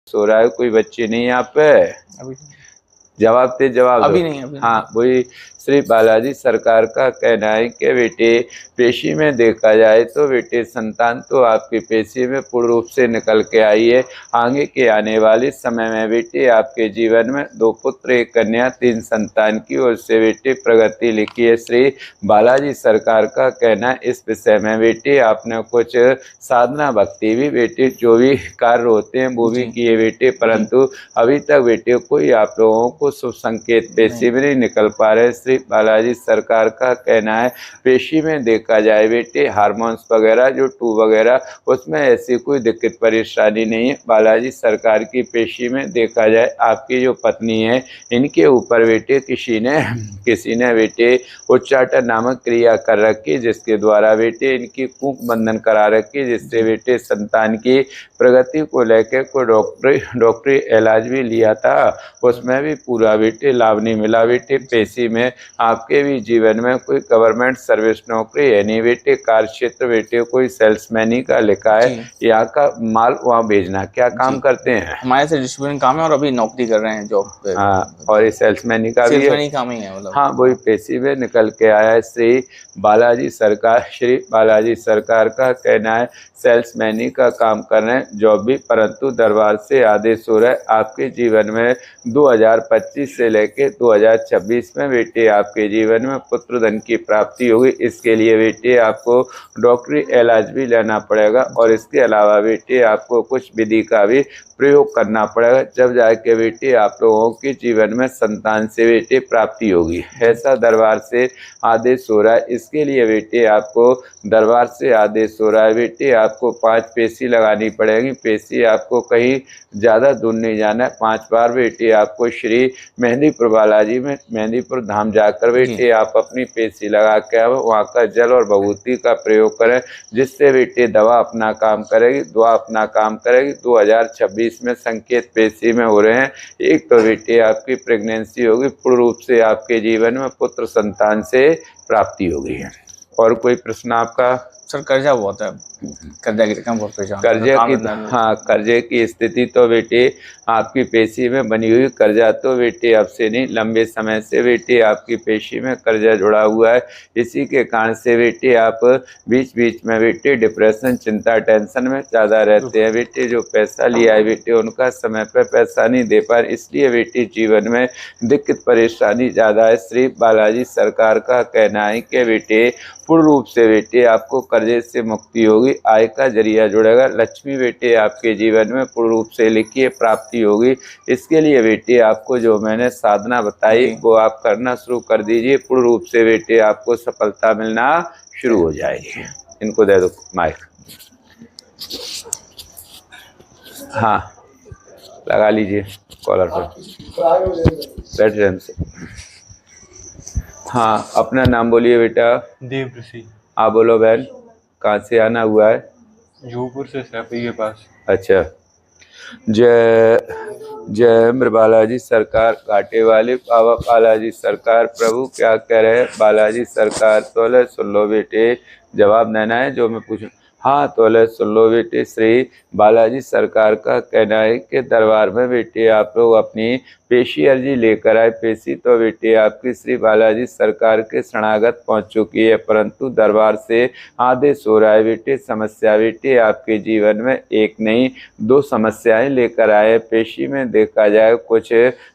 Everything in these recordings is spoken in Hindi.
सो रहा है, कोई बच्चे नहीं यहाँ पे? अभी जवाब दे, जवाब दो। अभी नहीं, अभी हाँ, वही श्री बालाजी सरकार का कहना है कि बेटे पेशी में देखा जाए तो बेटे संतान तो आपकी पेशी में पूर्ण रूप से निकल के आई है। आगे के आने वाले समय में बेटे आपके जीवन में 2 पुत्र 1 कन्या 3 संतान की ओर से बेटे प्रगति लिखी है। श्री बालाजी सरकार का कहना है इस विषय में बेटे आपने कुछ साधना भक्ति भी बेटे जो भी कार्य होते हैं वो भी किए बेटे, परंतु अभी तक बेटे कोई आप लोगों को शुभ संकेत पेशी में नहीं निकल पा रहे। श्री बालाजी सरकार का कहना है पेशी में देखा जाए बेटे हार्मोन्स वगैरह जो 2 वगैरह उसमें ऐसी कोई दिक्कत परेशानी नहीं है। बालाजी सरकार की पेशी में देखा जाए आपकी जो पत्नी है इनके ऊपर बेटे किसी ने बेटे उच्चाटन नामक क्रिया कर रखी, जिसके द्वारा बेटे इनकी कूक बंधन करा रखी, जिससे बेटे संतान की प्रगति को लेकर कोई डॉक्टरी इलाज भी लिया था, उसमें भी पूरा बेटे लाभ नहीं मिला। बेटे पेशी में आपके भी जीवन में कोई गवर्नमेंट सर्विस नौकरी है नहीं बेटे, कार्य क्षेत्र बेटे कोई सेल्समैनी का लिखा है, यहाँ का माल वहाँ भेजना। क्या काम करते हैं? हमारे से डिस्ट्रीब्यूशन काम है और अभी नौकरी कर रहे हैं जॉब पे। हाँ, और ये सेल्समैनी का भी है, काम ही है मतलब। हाँ, वही पेशी में निकल के आया है। श्री बालाजी सरकार का कहना है सेल्समैनी का काम कर रहे हैं, जॉब भी, परंतु दरबार से आदेश हो रहा है आपके जीवन में 2025 से लेके 2026 में बेटे आपके जीवन में पुत्र धन की प्राप्ति होगी। इसके लिए बेटे आपको डॉक्टरी इलाज भी लेना पड़ेगा और इसके अलावा बेटे आपको कुछ विधि का भी प्रयोग करना पड़ेगा, जब जाके बेटे आप लोगों के जीवन में संतान से बेटे प्राप्ति होगी, ऐसा दरबार से आदेश हो रहा है। इसके लिए बेटे आपको दरबार से आदेश हो रहा है बेटे आपको 5 पेशी लगानी पड़ेगी। पेशी आपको कहीं ज़्यादा दूर नहीं जाना है, 5 बार बेटे आपको श्री मेहंदीपुर बालाजी में मेहंदीपुर धाम जाकर बेटे आप अपनी पेशी लगा के वहाँ का जल और भभूति का प्रयोग करें, जिससे बेटे दवा अपना काम करेगी, दुआ अपना काम करेगी। 2026 में संकेत पेशी में हो रहे हैं। एक तो बेटे आपकी प्रेगनेंसी होगी, पूर्ण रूप से आपके जीवन में पुत्र संतान से प्राप्ति होगी। और कोई प्रश्न आपका? सर कर्जा बहुत है, कर्जा की रकम बहुत परेशान, कर्जे की स्थिति तो बेटे आपकी पेशी में बनी हुई, कर्जा तो बेटे अब से नहीं लंबे समय से बेटे आपकी पेशी में कर्जा जुड़ा हुआ है। इसी के कारण से बेटे आप बीच बीच में बेटे डिप्रेशन, चिंता, टेंशन में ज़्यादा रहते हैं। बेटे जो पैसा लिया है बेटे उनका समय पर पैसा नहीं दे पा रहे, इसलिए बेटे जीवन में दिक्कत परेशानी ज़्यादा है। श्री बालाजी सरकार का कहना है कि बेटे पूर्ण रूप से बेटे आपको कर्जे से मुक्ति होगी, आय का जरिया जुड़ेगा, लक्ष्मी बेटे आपके जीवन में पूर्ण रूप से लिखिए प्राप्ति होगी। इसके लिए बेटे आपको जो मैंने साधना बताई वो आप करना शुरू कर दीजिए, पूर्ण रूप से बेटे आपको सफलता मिलना शुरू हो जाएगी। इनको दे दो माइक। हाँ, लगा लीजिए कॉलर पर, बैठ जाए। हाँ, अपना नाम बोलिए बेटा। देव ऋषि। आप बोलो बहन, कहाँ से आना हुआ है? जूपुर से सैफई के पास। अच्छा, जय बालाजी सरकार, घाटे वाले बाबा बालाजी सरकार। प्रभु क्या कह रहे हैं बालाजी सरकार? तो सुन लो बेटे, जवाब देना है जो मैं पूछूं। हाँ, तो सुन लो बेटे, श्री बालाजी सरकार का कहना है कि दरबार में बेटे आप लोग अपनी पेशी अर्जी लेकर आए। पेशी तो बेटे आपकी श्री बालाजी सरकार के शरणागत पहुंच चुकी है, परंतु दरबार से आदेश हो रहा है बेटे समस्या बेटे आपके जीवन में 1 नहीं 2 समस्याएं लेकर आए। पेशी में देखा जाए कुछ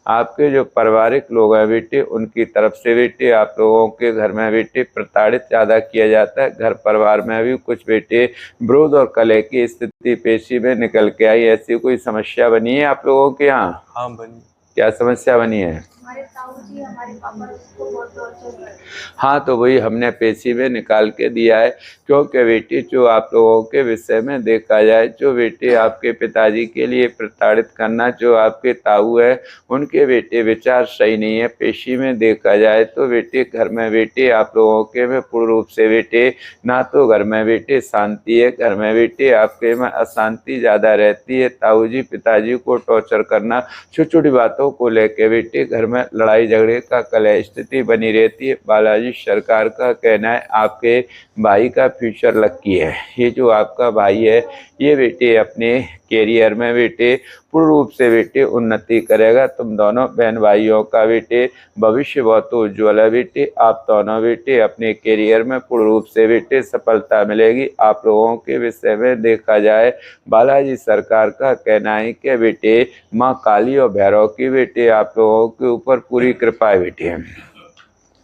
आपके जो पारिवारिक लोग हैं बेटे उनकी तरफ से बेटे आप लोगों के घर में बेटे प्रताड़ित ज़्यादा किया जाता है। घर परिवार में भी कुछ बेटे विरोध और कलह की स्थिति पेशी में निकल के आई। ऐसी कोई समस्या बनी है आप लोगों के यहाँ? हाँ बनी। क्या समस्या बनी है? हमारे ताऊ जी हमारे पापा उसको बहुत टॉर्चर कर रहे हैं। हाँ, तो वही हमने पेशी में निकाल के दिया है, क्योंकि बेटी जो आप लोगों के विषय में देखा जाए, जो बेटे आपके पिताजी के लिए प्रताड़ित करना, जो आपके ताऊ है उनके बेटे विचार सही नहीं है। पेशी में देखा जाए तो बेटे घर में बेटे आप लोगों के में पूर्ण रूप से बेटे ना तो घर में बेटे शांति है, घर में बेटे आपके में अशांति ज़्यादा रहती है। ताऊ जी पिताजी को टॉर्चर करना, छोटी छोटी बातों को लेकर बेटे घर में लड़ाई झगड़े का कलह स्थिति बनी रहती है। बालाजी सरकार का कहना है आपके भाई का फ्यूचर लकी है। ये जो आपका भाई है ये बेटे अपने कैरियर में बेटे पूर्ण रूप से बेटे उन्नति करेगा। तुम दोनों बहन भाइयों का बेटे भविष्य बहुत उज्ज्वल है बेटे। आप दोनों बेटे अपने कैरियर में पूर्ण रूप से बेटे सफलता मिलेगी। आप लोगों के विषय में देखा जाए, बालाजी सरकार का कहना है कि बेटे माँ काली और भैरव की बेटे आप लोगों के ऊपर पूरी कृपा है बेटे।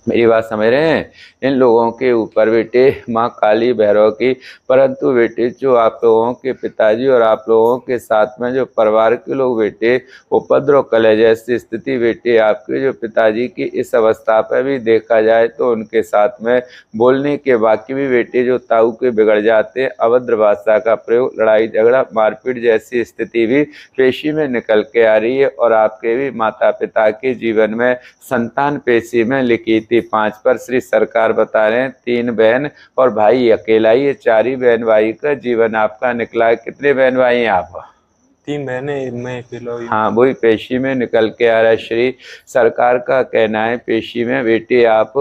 मेरी बात समझ रहे हैं? इन लोगों के ऊपर बेटे माँ काली भैरव की, परंतु बेटे जो आप लोगों के पिताजी और आप लोगों के साथ में जो परिवार के लोग बेटे उपद्रव कलह जैसी स्थिति बेटे आपके जो पिताजी की इस अवस्था पर भी देखा जाए तो उनके साथ में बोलने के बाकी भी बेटे जो ताऊ के बिगड़ जाते हैं, अभद्र भाषा का प्रयोग, लड़ाई झगड़ा मारपीट जैसी स्थिति भी पेशी में निकल के आ रही है। और आपके भी माता पिता के जीवन में संतान पेशी में लिखी थी 5 पर श्री सरकार बता रहे हैं 3 बहन और भाई अकेला ही, ये 4 ही बहन भाई का जीवन आपका निकला है। कितने बहन भाई हैं आप? 3 बहनें, मैं अकेला हूँ। हाँ, वही पेशी में निकल के आ रहा है। श्री सरकार का कहना है पेशी में बेटे आप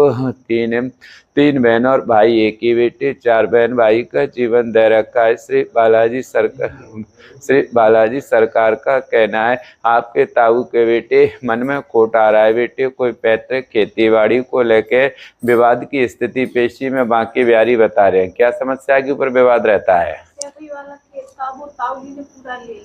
3 बहन और भाई एक ही बेटे, 4 बहन भाई का जीवन दे रखा है। श्री बालाजी सरकार का कहना है आपके ताऊ के बेटे मन में खोट आ रहा है बेटे। कोई पैतृक खेती बाड़ी को लेके विवाद की स्थिति पेशी में बांकी बिहारी बता रहे हैं। क्या समस्या के ऊपर विवाद रहता है? अभी वाला केस था वो ताऊ जी ने पूरा ले लिया।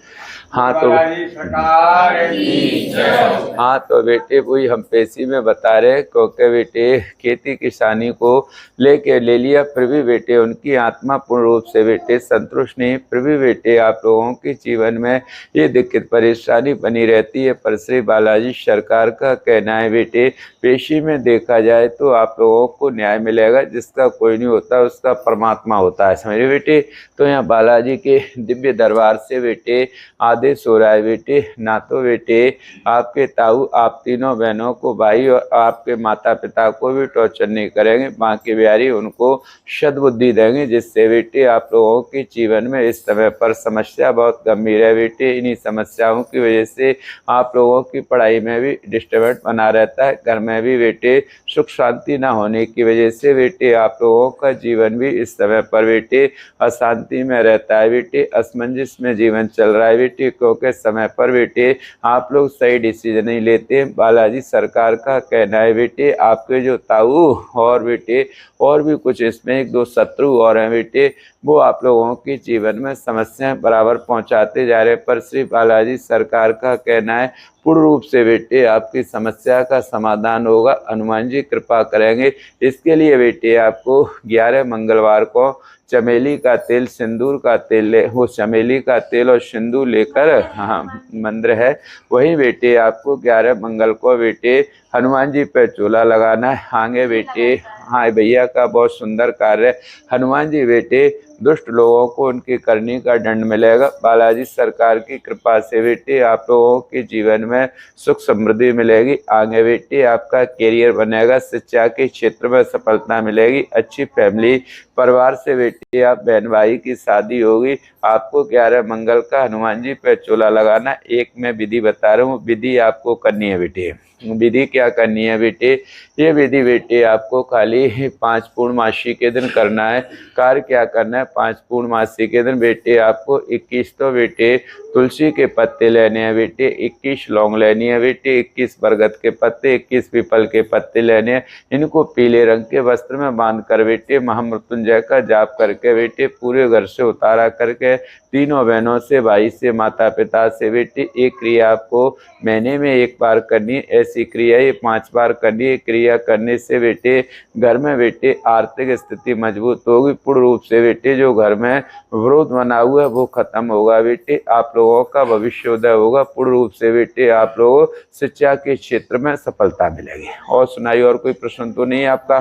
हाँ तो बेटे वही हम पेशी में बता रहे हैं, क्योंकि बेटे खेती किसानी को लेके ले लिया, फिर भी बेटे उनकी आत्मा पूर्ण रूप से बेटे संतुष्ट नहीं, फिर भी बेटे आप लोगों के जीवन में ये दिक्कत परेशानी बनी रहती है। पर श्री बालाजी सरकार का कहना है बेटे पेशी में देखा जाए तो आप लोगों को न्याय मिलेगा। जिसका कोई नहीं होता उसका परमात्मा होता है, समझे बेटे। तो यहाँ बालाजी के दिव्य दरबार से बेटे आदेश हो रहा है बेटे, ना तो बेटे आपके ताऊ आप तीनों बहनों को भाई और आपके माता पिता को भी टॉर्चर नहीं करेंगे, बांके बिहारी उनको सद्बुद्धि देंगे, जिससे बेटे आप लोगों के जीवन में इस समय पर समस्या बहुत गंभीर है बेटे। इन्हीं समस्याओं की वजह से आप लोगों की पढ़ाई में भी डिस्टर्बेंस बना रहता है, घर में भी बेटे सुख शांति ना होने की वजह से बेटे आप लोगों का जीवन भी इस समय पर बेटे अशांति में रहता है बेटे, असमंजस में जीवन चल रहा है बेटे, क्योंकि समय पर बेटे आप लोग सही डिसीजन नहीं लेते। बालाजी सरकार का कहना है बेटे आपके जो ताऊ और बेटे और भी कुछ इसमें 1-2 शत्रु और हैं बेटे, वो आप लोगों के जीवन में समस्याएं बराबर पहुंचाते जा रहे। पर श्री बालाजी सरकार का कहना है पूर्ण रूप से बेटे आपकी समस्या का समाधान होगा, हनुमान जी कृपा करेंगे। इसके लिए बेटे आपको 11 मंगलवार को चमेली का तेल, सिंदूर का तेल वो चमेली का तेल और सिंदूर लेकर, हाँ मंदिर है वहीं बेटे आपको 11 मंगल को बेटे हनुमान जी पे चूल्हा लगाना है। आगे बेटे हाँ भैया का बहुत सुंदर कार्य है। हनुमान जी बेटे दुष्ट लोगों को उनकी करनी का दंड मिलेगा। बालाजी सरकार की कृपा से बेटे आप लोगों के जीवन में सुख समृद्धि मिलेगी। आगे बेटे आपका कैरियर बनेगा, शिक्षा के क्षेत्र में सफलता मिलेगी, अच्छी फैमिली परिवार से बेटे आप बहन भाई की शादी होगी। आपको 11 मंगल का हनुमान जी पे चूल्हा लगाना। एक मैं विधि बता रहा हूँ, विधि आपको करनी है बेटे। विधि क्या करनी है बेटे? ये विधि बेटे आपको खाली 5 पूर्णमासी के दिन करना है। कार्य क्या करना है? 5 पूर्णमासी के दिन बेटे आपको 21 तो बेटे तुलसी के पत्ते लेने हैं बेटे, 21 लौंग लेनी है बेटे, 21 बरगद के पत्ते, 21 पीपल के पत्ते लेने हैं। इनको पीले रंग के वस्त्र में बांध कर बेटे महामृत्युंजय का जाप करके बेटे पूरे घर से उतारा करके तीनों बहनों से, भाई से, माता पिता से बेटे एक क्रिया आपको महीने में 1 बार करनी है। ऐसी क्रिया ये 5 बार करनी है। क्रिया करने से बेटे घर में बेटे आर्थिक स्थिति मजबूत होगी। पूर्ण रूप से बेटे जो घर में विरोध बना हुआ है वो खत्म होगा बेटे, आप लोगों का भविष्योदय होगा। पूर्ण रूप से बेटे आप लोगों शिक्षा के क्षेत्र में सफलता मिलेगी। और सुनाइए, और कोई प्रश्न तो नहीं आपका?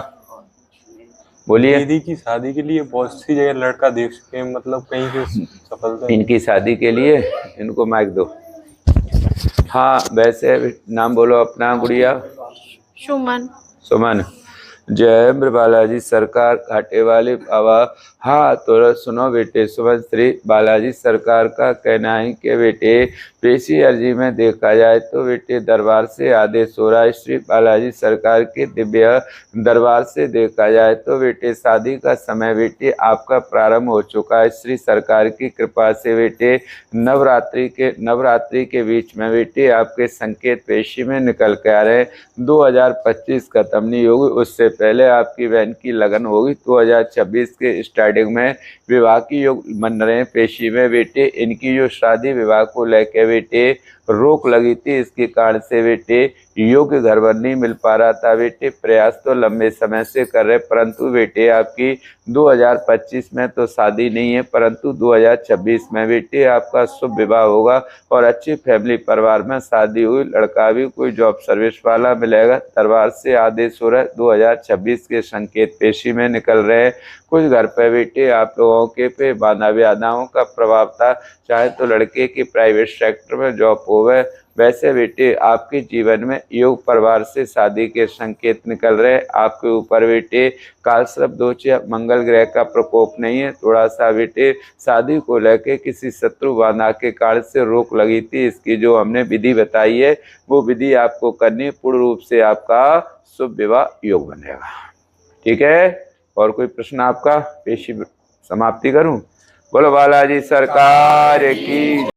बोलिए। दीदी की शादी के लिए बहुत सी जगह लड़का देख चुके हैं, मतलब कहीं पे सफलता। इनकी शादी के लिए इनको माइक दो। हाँ वैसे नाम बोलो अपना गुड़िया। सुमन। सुमन। जय बालाजी सरकार, घाटे वाले बाबा हाँ तो सुनो बेटे, सुमन श्री बालाजी सरकार का कहना है कि बेटे पेशी अर्जी में देखा जाए तो बेटे दरबार से आदेश हो रहा है। श्री बालाजी सरकार के दिव्य दरबार से देखा जाए तो बेटे शादी का समय बेटे आपका प्रारंभ हो चुका है। श्री सरकार की कृपा से बेटे नवरात्रि के बीच में बेटे आपके संकेत पेशी में निकल के आ रहे हैं। 2025 खत्म नहीं होगी, उससे पहले आपकी बहन की लगन होगी। 2026 के स्टार्टिंग में विवाह की योग बन रहे हैं पेशी में बेटे। इनकी जो शादी विवाह को लेके बेटे रोक लगी थी, इसके कारण से बेटे योग्य घर वर नहीं मिल पा रहा था बेटे। प्रयास तो लंबे समय से कर रहे, परंतु बेटे आपकी 2025 में तो शादी नहीं है, परंतु 2026 में बेटे आपका शुभ विवाह होगा और अच्छी फैमिली परिवार में शादी हुई। लड़का भी कोई जॉब सर्विस वाला मिलेगा। दरबार से आदेश हो रहा है, 2026 के संकेत पेशी में निकल रहे हैं। कुछ घर पे बेटे आप लोगों के पे बाधाओं का प्रभाव था, चाहे तो लड़के की प्राइवेट सेक्टर में जॉब होवे। वैसे बेटे आपके जीवन में योग परिवार से शादी के संकेत निकल रहे। आपके ऊपर बेटे कालसर्प दोष या मंगल ग्रह का प्रकोप नहीं है। थोड़ा सा बेटे शादी को लेके किसी शत्रु बाधा के कारण से रोक लगी थी। इसकी जो हमने विधि बताई है वो विधि आपको करनी, पूर्ण रूप से आपका शुभ विवाह योग बनेगा। ठीक है, और कोई प्रश्न आपका? पेशी समाप्ति करूं? बोलो बालाजी सरकार की।